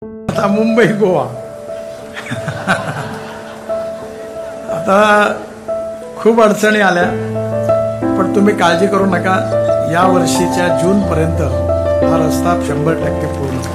आता मुंबई गोवा आता खूप अडचणी आल्या, पण तुम्ही काळजी करू नका। या वर्षीच्या जून पर्यंत हा रस्ता 100% पूर्ण होईल।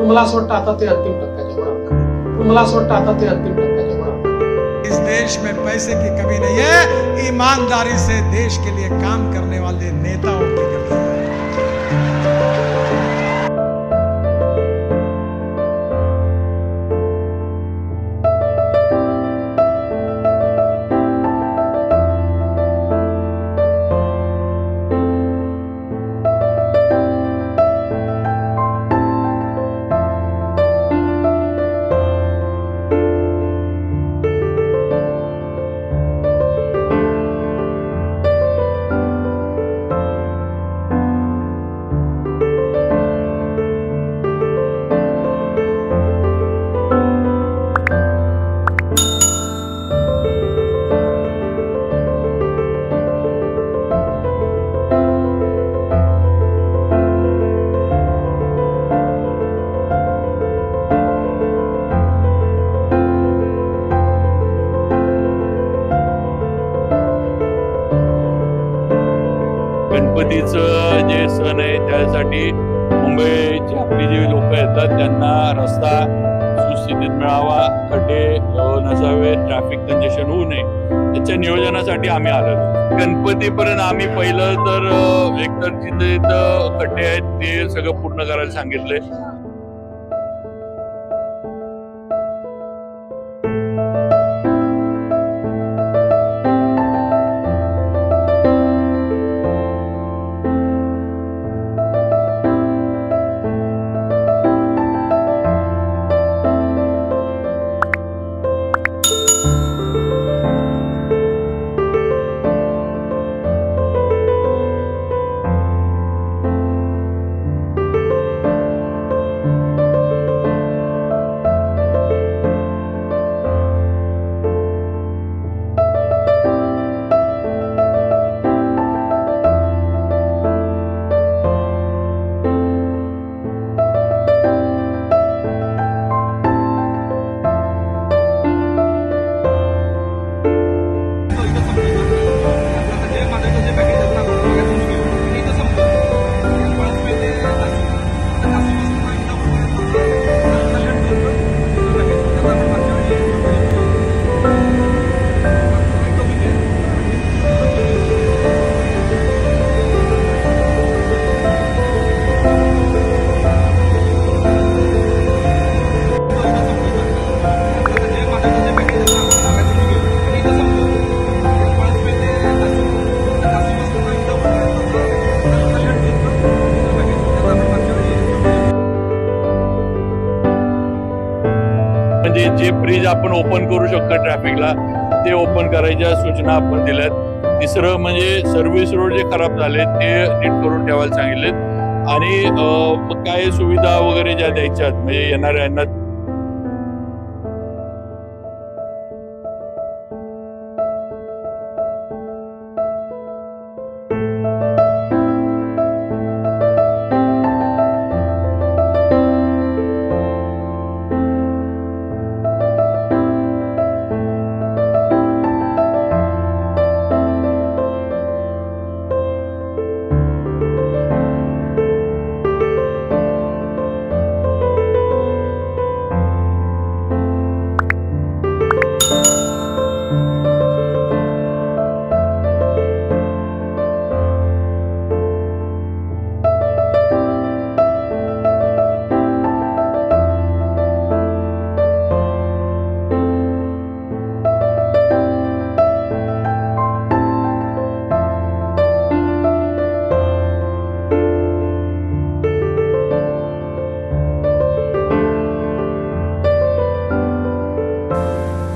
मला असं वाटतं आता ते अंतिम टप्प्याच्या होणार। मला असं वाटतं आता ते अंतिम टप्प्याच्या होणार। इस देश में पैसे की कमी नहीं है, ईमानदारी से देश के लिए काम करने वाले नेताओं की कमी है। गणपतीचं जे सण आहे त्यासाठी मुंबईची आपली जी लोक येतात त्यांना रस्ता सुस्थितीत मिळावा, खड्डे नसावे, ट्रॅफिक कंजेशन होऊ नये, त्याच्या नियोजनासाठी आम्ही आलेलो। गणपतीपर्यंत आम्ही पहिलं तर एकतर जिथे खड्डे आहेत ते सगळं पूर्ण करायला सांगितले। म्हणजे जे ब्रिज आपण ओपन करू शकतो ट्रॅफिकला ते ओपन करायच्या सूचना आपण दिल्यात। तिसरं म्हणजे सर्व्हिस रोड जे खराब झाले ते नीट करून ठेवायला सांगितलेत आणि काय सुविधा वगैरे ज्या द्यायच्यात म्हणजे येणाऱ्यांना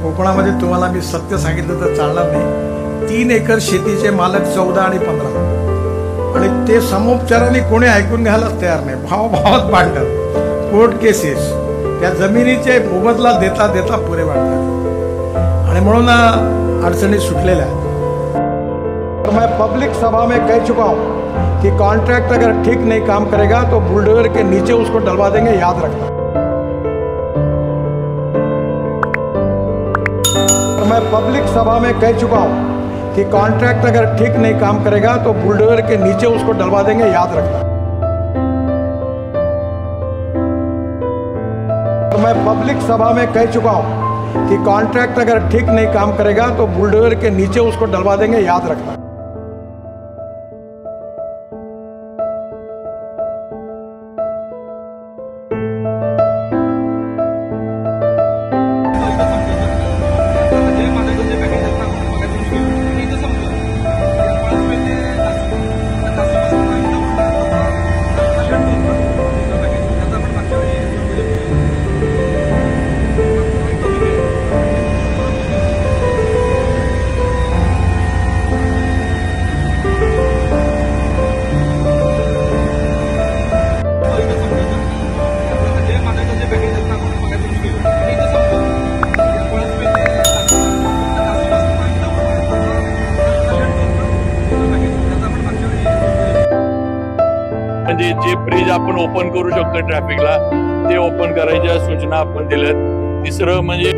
कोकणामध्ये तुम्हाला मी सत्य सांगितलं तर चालणार नाही। 3 एकर शेतीचे मालक 14 आणि 15 आणि ते समोपचाराने कोणी ऐकून घ्यायलाच तयार नाही। भावात भांडण, कोर्ट केसेस, त्या जमिनीचे मोबदला देता देता पुरे वाटतात आणि म्हणून अडचणी सुटलेल्या आहेत। और मैं पब्लिक सभा में कह चुका हूं कि कॉन्ट्रैक्ट अगर ठीक नहीं काम करेगा तो बुलडोजर के नीचे उसको डलवा देंगे, याद रखना। और मैं पब्लिक सभा में कह चुका हूं कि कॉन्ट्रैक्ट अगर ठीक नहीं काम करेगा तो बुलडोजर के नीचे उसको डलवा देंगे, याद रखना। और मैं पब्लिक सभा में कह चुका हूं कि कॉन्ट्रैक्ट अगर ठीक नहीं काम करेगा तो बुलडोजर के नीचे उसको डलवा देंगे, याद रखना। म्हणजे जे ब्रिज आपण ओपन करू शकतो ट्रॅफिकला ते ओपन करायच्या सूचना आपण दिल्यात। तिसरं म्हणजे